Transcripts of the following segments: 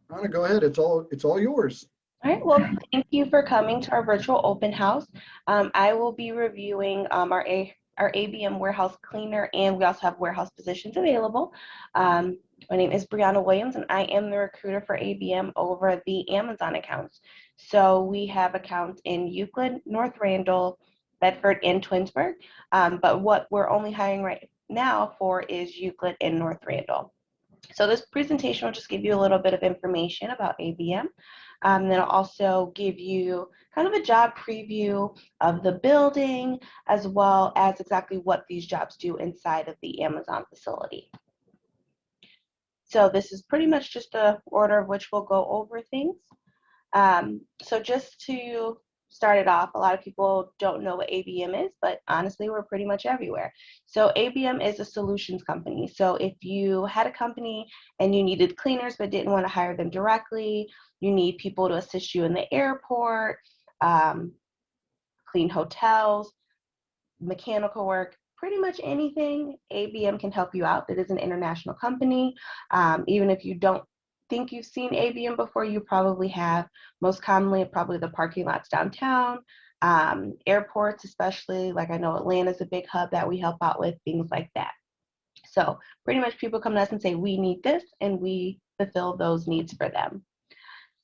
Anna, go ahead. It's all yours. All right, well, thank you for coming to our virtual open house. I will be reviewing our ABM warehouse cleaner, and we also have warehouse positions available. My name is Brianna Williams, and I am the recruiter for ABM over the Amazon accounts. So we have accounts in Euclid, North Randall, Bedford, and Twinsburg. But what we're only hiring right now for is Euclid and North Randall. So this presentation will just give you a little bit of information about ABM. Then I'll also give you kind of a job preview of the building, as well as exactly what these jobs do inside of the Amazon facility. So this is pretty much just the order of which we'll go over things. So just to start it off, a lot of people don't know what ABM is, but honestly, we're pretty much everywhere. So ABM is a solutions company. So if you had a company and you needed cleaners but didn't want to hire them directly, you need people to assist you in the airport, clean hotels, mechanical work, pretty much anything, ABM can help you out. It is an international company. Even if you don't think you've seen ABM before, you probably have. Most commonly, probably the parking lots downtown, airports, especially, like I know Atlanta's a big hub that we help out with, things like that. So pretty much people come to us and say, we need this, and we fulfill those needs for them.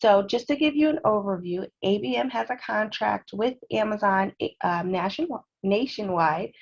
So just to give you an overview, ABM has a contract with Amazon nationwide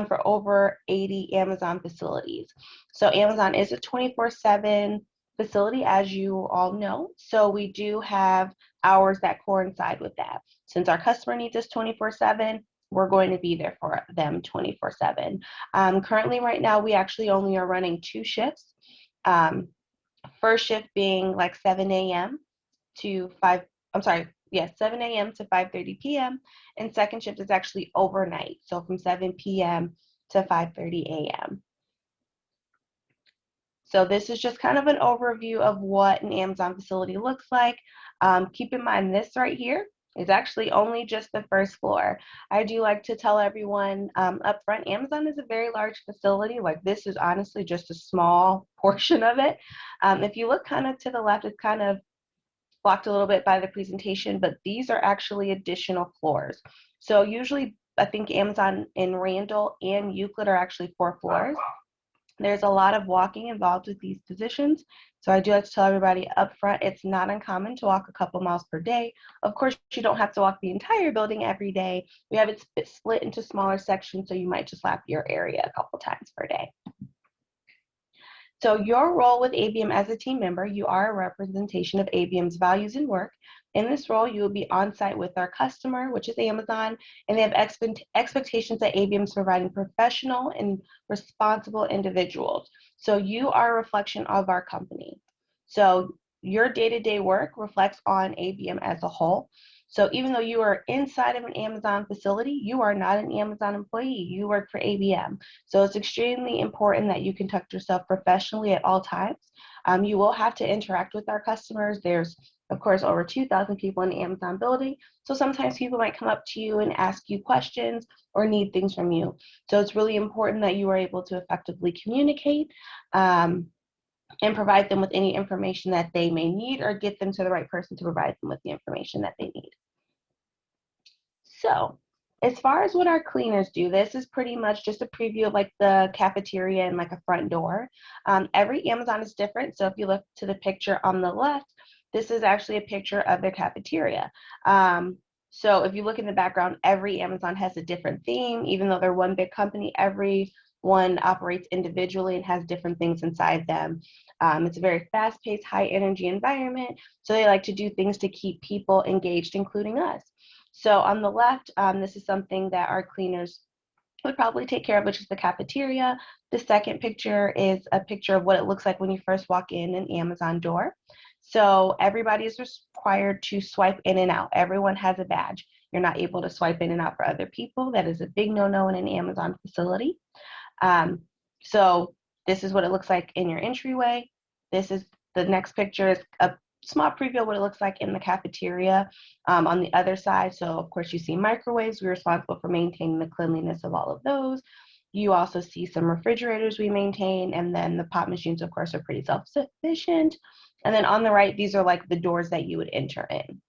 for over 80 Amazon facilities. So Amazon is a 24/7 facility, as you all know. So we do have hours that coincide with that. Since our customer needs us 24/7, we're going to be there for them 24/7. Currently, right now, we actually only are running 2 shifts. First shift being like 7 a.m. to 5, I'm sorry, yes, 7 a.m. to 5:30 p.m. And second shift is actually overnight, so from 7 p.m. to 5:30 a.m. So this is just kind of an overview of what an Amazon facility looks like. Keep in mind this right here is actually only just the first floor. I do like to tell everyone up front, Amazon is a very large facility. Like this is honestly just a small portion of it. If you look kind of to the left, it's kind of blocked a little bit by the presentation, but these are actually additional floors. So usually I think Amazon in Randall and Euclid are actually 4 floors. There's a lot of walking involved with these positions. So I do like to tell everybody up front, it's not uncommon to walk a couple miles per day. Of course, you don't have to walk the entire building every day. We have it split into smaller sections, so you might just lap your area a couple times per day. So your role with ABM as a team member, you are a representation of ABM's values and work. In this role, you will be on site with our customer, which is Amazon, and they have expectations that ABM is providing professional and responsible individuals. So you are a reflection of our company. So your day-to-day work reflects on ABM as a whole. So even though you are inside of an Amazon facility, you are not an Amazon employee. You work for ABM. So it's extremely important that you conduct yourself professionally at all times. You will have to interact with our customers. There's, of course, over 2,000 people in the Amazon building. So sometimes people might come up to you and ask you questions or need things from you. So it's really important that you are able to effectively communicate and provide them with any information that they may need, or get them to the right person to provide them with the information that they need. So as far as what our cleaners do, this is pretty much just a preview of like the cafeteria and like a front door. Every Amazon is different. So if you look to the picture on the left, this is actually a picture of their cafeteria. So if you look in the background, every Amazon has a different theme. Even though they're one big company, every one operates individually and has different things inside them. It's a very fast-paced, high-energy environment. So they like to do things to keep people engaged, including us. So on the left, this is something that our cleaners would probably take care of, which is the cafeteria. The second picture is a picture of what it looks like when you first walk in an Amazon door. So everybody is required to swipe in and out. Everyone has a badge. You're not able to swipe in and out for other people. That is a big no-no in an Amazon facility. So this is what it looks like in your entryway. This is the next picture is a small preview of what it looks like in the cafeteria on the other side. So of course you see microwaves. We're responsible for maintaining the cleanliness of all of those. You also see some refrigerators we maintain, and then the pop machines, of course, are pretty self-sufficient. And then on the right, these are like the doors that you would enter in.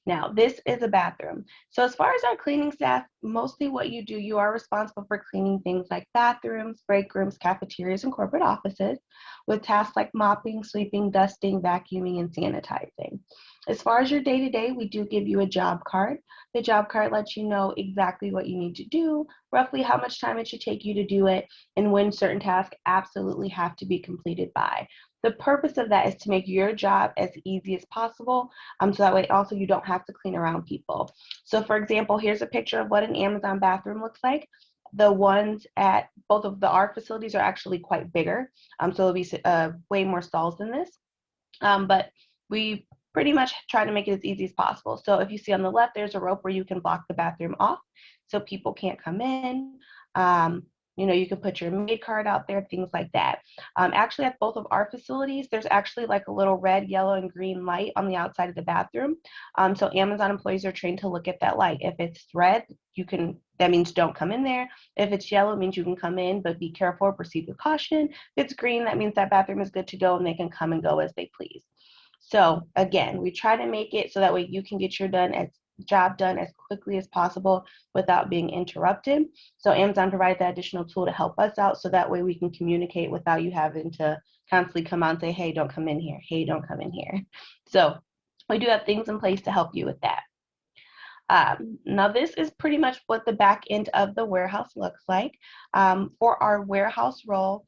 Now, this is a bathroom. So as far as our cleaning staff, mostly what you do, you are responsible for cleaning things like bathrooms, break rooms, cafeterias, and corporate offices, with tasks like mopping, sweeping, dusting, vacuuming, and sanitizing. As far as your day-to-day, we do give you a job card. The job card lets you know exactly what you need to do, roughly how much time it should take you to do it, and when certain tasks absolutely have to be completed by. The purpose of that is to make your job as easy as possible, so that way also you don't have to clean around people. So for example, here's a picture of what an Amazon bathroom looks like. The ones at both of our facilities are actually quite bigger, so there'll be way more stalls than this, but we pretty much try to make it as easy as possible. So if you see on the left, there's a rope where you can block the bathroom off so people can't come in. You know, you can put your maid card out there, things like that. Actually, at both of our facilities, there's actually like a little red, yellow, and green light on the outside of the bathroom. So Amazon employees are trained to look at that light. If it's red, that means don't come in there. If it's yellow, it means you can come in, but be careful, proceed with caution. If it's green, that means that bathroom is good to go and they can come and go as they please. So again, we try to make it so that way you can get your job done as quickly as possible without being interrupted. So Amazon provides that additional tool to help us out, so that way we can communicate without you having to constantly come out and say, hey, don't come in here. Hey, don't come in here. So we do have things in place to help you with that. Now this is pretty much what the back end of the warehouse looks like. For our warehouse role,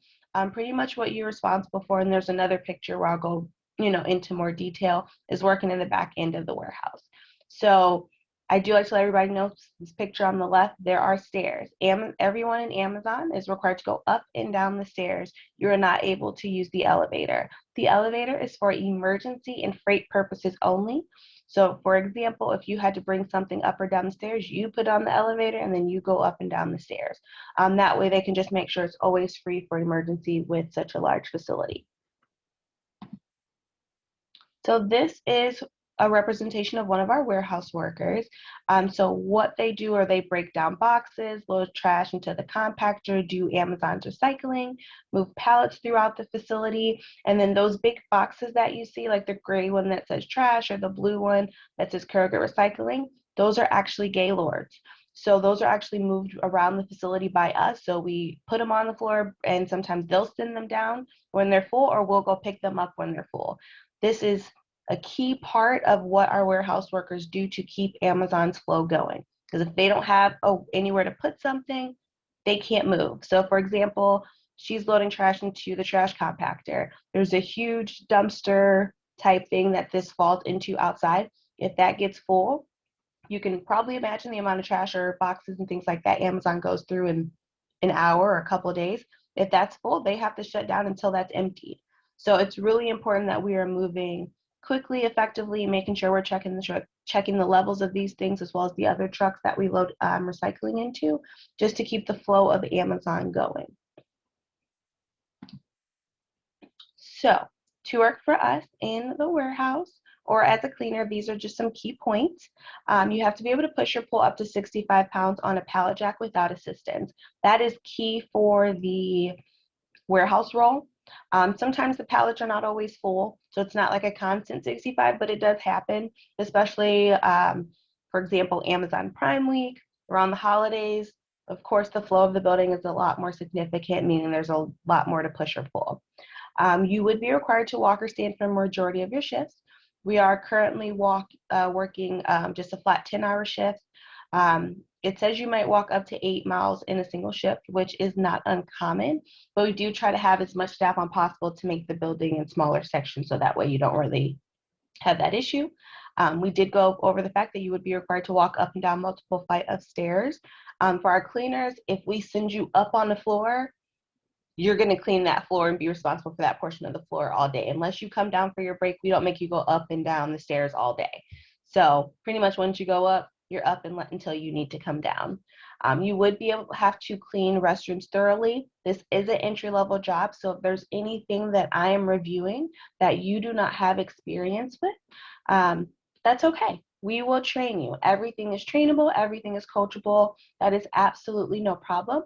pretty much what you're responsible for, and there's another picture where I'll go into more detail, is working in the back end of the warehouse. So I do like to let everybody know, this picture on the left, there are stairs. Everyone in Amazon is required to go up and down the stairs. You are not able to use the elevator. The elevator is for emergency and freight purposes only. So for example, if you had to bring something up or down the stairs, you put on the elevator and then you go up and down the stairs. That way they can just make sure it's always free for emergency with such a large facility. So this is a representation of one of our warehouse workers. So what they do are they break down boxes, load trash into the compactor, do Amazon's recycling, move pallets throughout the facility, and then those big boxes that you see, like the gray one that says trash or the blue one that says Cuyahoga recycling, those are actually gaylords. So those are actually moved around the facility by us. So we put them on the floor and sometimes they'll send them down when they're full, or we'll go pick them up when they're full. This is a key part of what our warehouse workers do to keep Amazon's flow going. Because if they don't have anywhere to put something, they can't move. So for example, she's loading trash into the trash compactor. There's a huge dumpster type thing that this falls into outside. If that gets full, you can probably imagine the amount of trash or boxes and things like that Amazon goes through in an hour or a couple of days. If that's full, they have to shut down until that's emptied. So it's really important that we are moving quickly, effectively, making sure we're checking the levels of these things, as well as the other trucks that we load recycling into, just to keep the flow of Amazon going. So to work for us in the warehouse or as a cleaner, these are just some key points. You have to be able to push your pull up to 65 pounds on a pallet jack without assistance. That is key for the warehouse role. Sometimes the pallets are not always full, so it's not like a constant 65, but it does happen, especially, for example, Amazon Prime Week, around the holidays. Of course, the flow of the building is a lot more significant, meaning there's a lot more to push or pull. You would be required to walk or stand for the majority of your shifts. We are currently working just a flat 10-hour shift. It says you might walk up to 8 miles in a single shift, which is not uncommon, but we do try to have as much staff on possible to make the building in smaller sections, so that way you don't really have that issue. We did go over the fact that you would be required to walk up and down multiple flights of stairs. For our cleaners, if we send you up on the floor, you're going to clean that floor and be responsible for that portion of the floor all day. Unless you come down for your break, we don't make you go up and down the stairs all day. So pretty much once you go up, you're up and until you need to come down. You would have to clean restrooms thoroughly. This is an entry-level job, so if there's anything that I am reviewing that you do not have experience with, that's okay. we will train you. Everything is trainable, everything is coachable. That is absolutely no problem.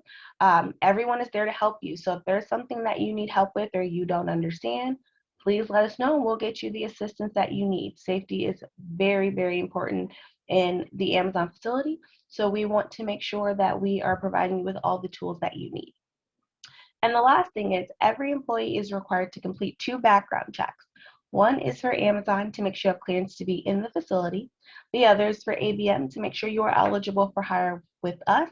Everyone is there to help you. So if there's something that you need help with or you don't understand, please let us know and we'll get you the assistance that you need. Safety is very, very important in the Amazon facility. So we want to make sure that we are providing you with all the tools that you need. And the last thing is every employee is required to complete 2 background checks. One is for Amazon to make sure you have clearance to be in the facility. The other is for ABM to make sure you are eligible for hire with us.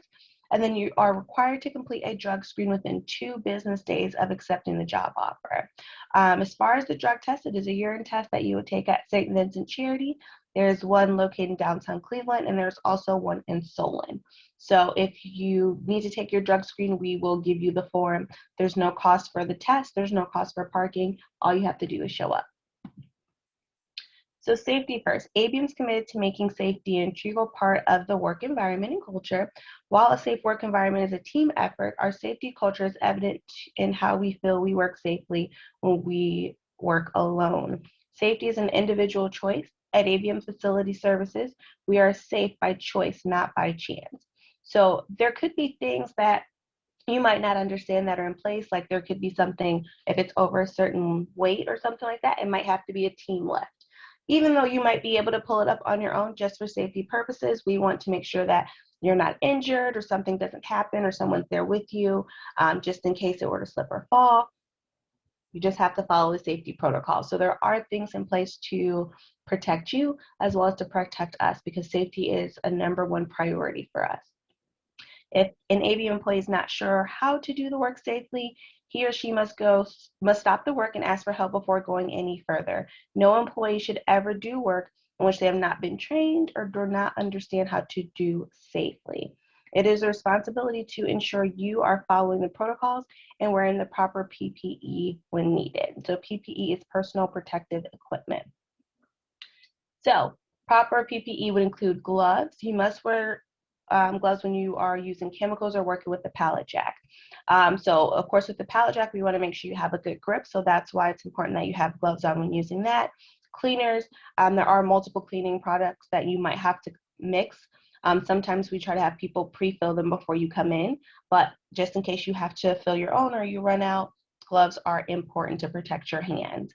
And then you are required to complete a drug screen within 2 business days of accepting the job offer. As far as the drug test, it is a urine test that you would take at St. Vincent Charity. There's one located in downtown Cleveland, and there's also one in Solon. So if you need to take your drug screen, we will give you the form. There's no cost for the test. There's no cost for parking. All you have to do is show up. So safety first. ABM is committed to making safety an integral part of the work environment and culture. While a safe work environment is a team effort, our safety culture is evident in how we feel we work safely when we work alone. Safety is an individual choice. At ABM Facility Services, we are safe by choice, not by chance. So there could be things that you might not understand that are in place, like there could be something, if it's over a certain weight or something like that, it might have to be a team lift. Even though you might be able to pull it up on your own just for safety purposes, we want to make sure that you're not injured or something doesn't happen or someone's there with you, just in case it were to slip or fall. You just have to follow the safety protocol. So there are things in place to protect you as well as to protect us, because safety is a #1 priority for us. If an ABM employee is not sure how to do the work safely, he or she must stop the work and ask for help before going any further. No employee should ever do work in which they have not been trained or do not understand how to do safely. It is a responsibility to ensure you are following the protocols and wearing the proper PPE when needed. So PPE is personal protective equipment. So proper PPE would include gloves. You must wear gloves when you are using chemicals or working with the pallet jack. So of course with the pallet jack, we want to make sure you have a good grip. So that's why it's important that you have gloves on when using that. Cleaners, there are multiple cleaning products that you might have to mix. Sometimes we try to have people pre-fill them before you come in, but just in case you have to fill your own or you run out, gloves are important to protect your hands.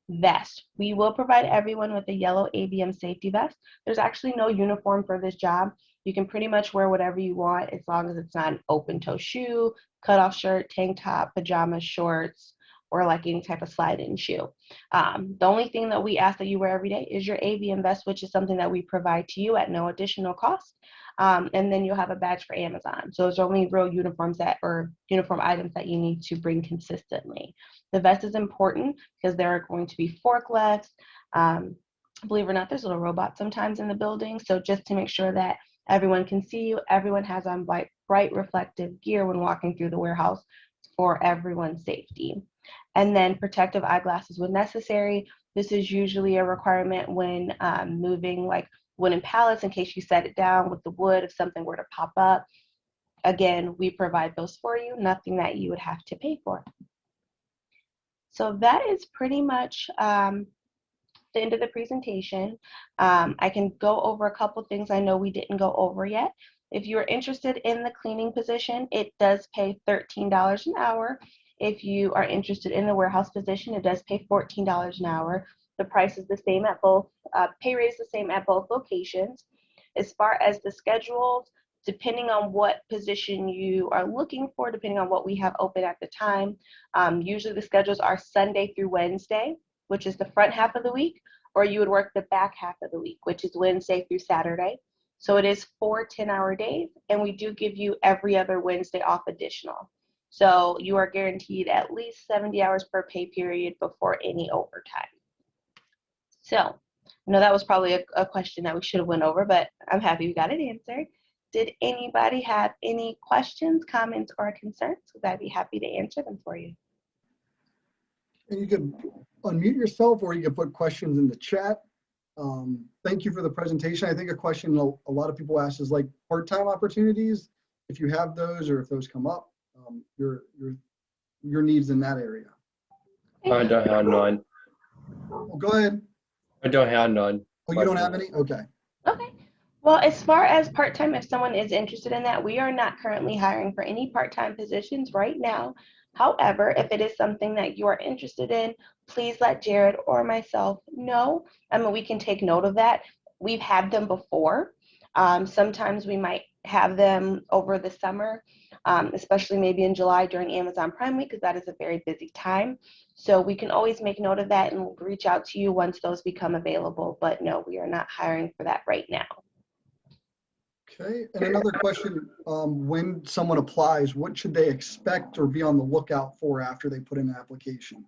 Vest. We will provide everyone with a yellow ABM Safety Vest. There's actually no uniform for this job. You can pretty much wear whatever you want as long as it's not an open-toe shoe, cutoff shirt, tank top, pajamas, shorts, or like any type of slide-in shoe. The only thing that we ask that you wear every day is your ABM vest, which is something that we provide to you at no additional cost. And then you'll have a badge for Amazon. So there's only real uniform items that you need to bring consistently. The vest is important because there are going to be forklifts. Believe it or not, there's little robots sometimes in the building. So just to make sure that everyone can see you, everyone has on bright reflective gear when walking through the warehouse for everyone's safety. And then protective eyeglasses when necessary. This is usually a requirement when moving like wooden pallets in case you set it down with the wood if something were to pop up. Again, we provide those for you, nothing that you would have to pay for. So that is pretty much the end of the presentation. I can go over a couple things I know we didn't go over yet. If you're interested in the cleaning position, it does pay $13 an hour. If you are interested in the warehouse position, it does pay $14 an hour. The price is the same at both, pay rate is the same at both locations. As far as the schedules, depending on what position you are looking for, depending on what we have open at the time, usually the schedules are Sunday through Wednesday, which is the front half of the week, or you would work the back half of the week, which is Wednesday through Saturday. So it is 4 10-hour days, and we do give you every other Wednesday off additional. So you are guaranteed at least 70 hours per pay period before any overtime. So I know that was probably a question that we should have went over, but I'm happy we got it answered. Did anybody have any questions, comments, or concerns? Because I'd be happy to answer them for you. And you can unmute yourself or you can put questions in the chat. Thank you for the presentation. I think a question a lot of people ask is like part-time opportunities, if you have those or if those come up, your needs in that area. I don't have none. Well, go ahead. I don't have none. Oh, you don't have any? Okay. Okay. Well, as far as part-time, if someone is interested in that, we are not currently hiring for any part-time positions right now. However, if it is something that you are interested in, please let Jared or myself know. I mean, we can take note of that. We've had them before. Sometimes we might have them over the summer, especially maybe in July during Amazon Prime Week, because that is a very busy time. So we can always make note of that and reach out to you once those become available. But no, we are not hiring for that right now. Okay, and another question, when someone applies, what should they expect or be on the lookout for after they put in an application?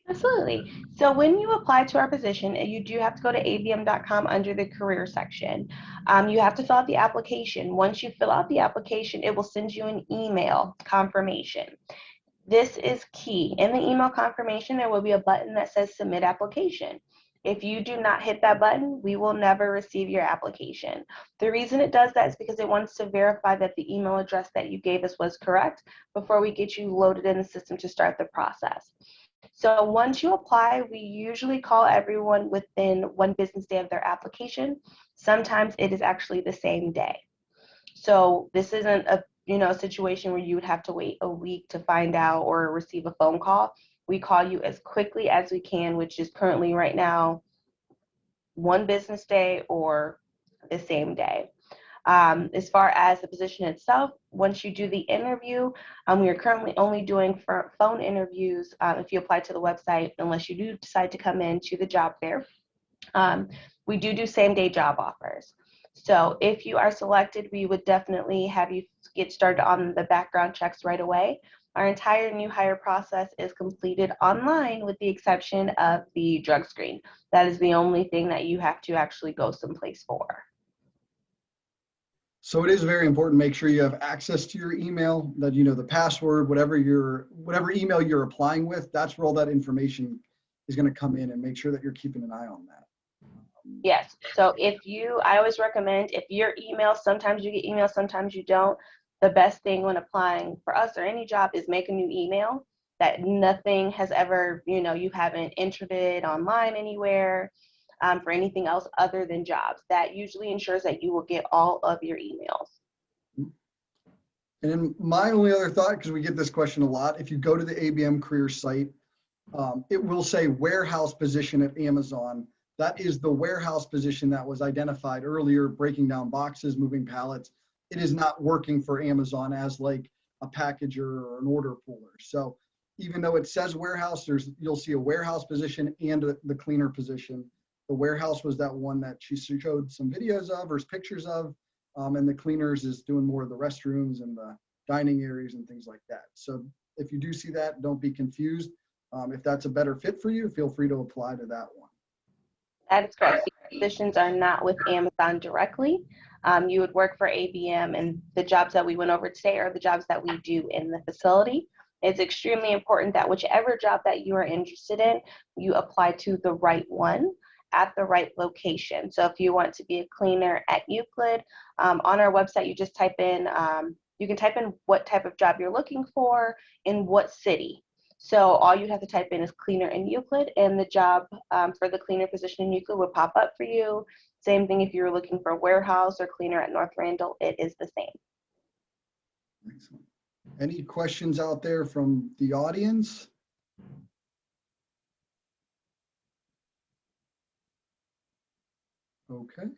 Absolutely. So when you apply to our position, you do have to go to abm.com under the career section. You have to fill out the application. Once you fill out the application, it will send you an email confirmation. This is key. In the email confirmation, there will be a button that says submit application. If you do not hit that button, we will never receive your application. The reason it does that is because it wants to verify that the email address that you gave us was correct before we get you loaded in the system to start the process. So once you apply, we usually call everyone within 1 business day of their application. Sometimes it is actually the same day. So this isn't a situation where you would have to wait a week to find out or receive a phone call. We call you as quickly as we can, which is currently right now 1 business day or the same day. As far as the position itself, once you do the interview, we are currently only doing for phone interviews if you apply to the website, unless you do decide to come in to the job fair. We do same day job offers. So if you are selected, we would definitely have you get started on the background checks right away. Our entire new hire process is completed online with the exception of the drug screen. That is the only thing that you have to actually go someplace for. So it is very important, make sure you have access to your email, that you know the password, whatever email you're applying with, that's where all that information is going to come in, and make sure that you're keeping an eye on that. Yes. So I always recommend if your email, sometimes you get emails, sometimes you don't. The best thing when applying for us or any job is make a new email that nothing has ever, you haven't entered it online anywhere for anything else other than jobs. That usually ensures that you will get all of your emails. And then my only other thought, because we get this question a lot, if you go to the ABM career site, it will say warehouse position at Amazon. That is the warehouse position that was identified earlier, breaking down boxes, moving pallets. It is not working for Amazon as like a packager or an order puller. So even though it says warehouse, you'll see a warehouse position and the cleaner position. The warehouse was that one that she showed some videos of or pictures of, and the cleaners is doing more of the restrooms and the dining areas and things like that. So if you do see that, don't be confused. If that's a better fit for you, feel free to apply to that one. That is correct. These positions are not with Amazon directly. You would work for ABM, and the jobs that we went over today are the jobs that we do in the facility. It's extremely important that whichever job that you are interested in, you apply to the right one at the right location. So if you want to be a cleaner at Euclid, on our website, you just type in, you can type in what type of job you're looking for in what city. So all you have to type in is cleaner in Euclid, and the job for the cleaner position in Euclid will pop up for you. Same thing if you're looking for a warehouse or cleaner at North Randall, it is the same. Excellent. Any questions out there from the audience? Okay.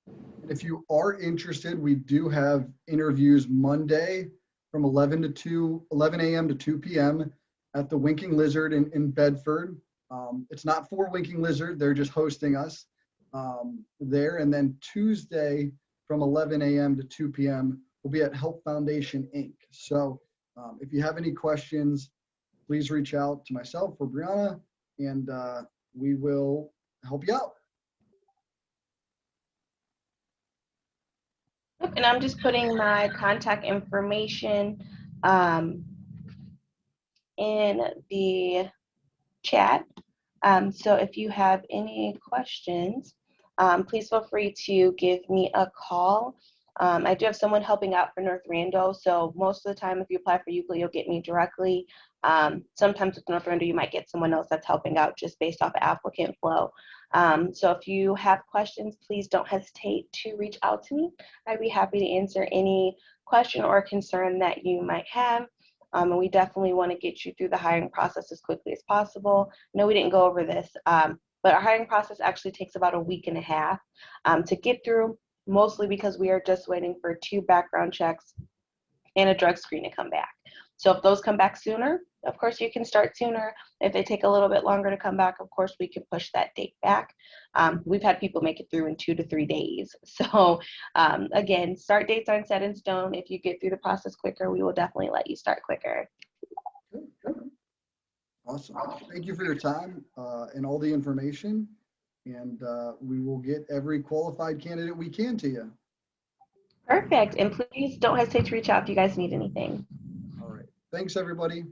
And if you are interested, we do have interviews Monday from 11 a.m. to 2 p.m. at the Winking Lizard in Bedford. It's not for Winking Lizard, they're just hosting us there. And then Tuesday from 11 a.m. to 2 p.m. will be at Help Foundation, Inc. So if you have any questions, please reach out to myself or Brianna, and we will help you out. And I'm just putting my contact information in the chat. So if you have any questions, please feel free to give me a call I do have someone helping out for North Randall, so most of the time if you apply for Euclid, you'll get me directly. Sometimes with North Randall, you might get someone else that's helping out just based off applicant flow. So if you have questions, please don't hesitate to reach out to me. I'd be happy to answer any question or concern that you might have. And we definitely want to get you through the hiring process as quickly as possible. No, we didn't go over this, but our hiring process actually takes about a week and a half to get through, mostly because we are just waiting for 2 background checks and a drug screen to come back. So if those come back sooner, of course you can start sooner. If they take a little bit longer to come back, of course we can push that date back. We've had people make it through in 2 to 3 days. So again, start dates aren't set in stone. If you get through the process quicker, we will definitely let you start quicker. Good. Awesome. Thank you for your time and all the information. And we will get every qualified candidate we can to you. Perfect. And please don't hesitate to reach out if you guys need anything. All right. Thanks, everybody.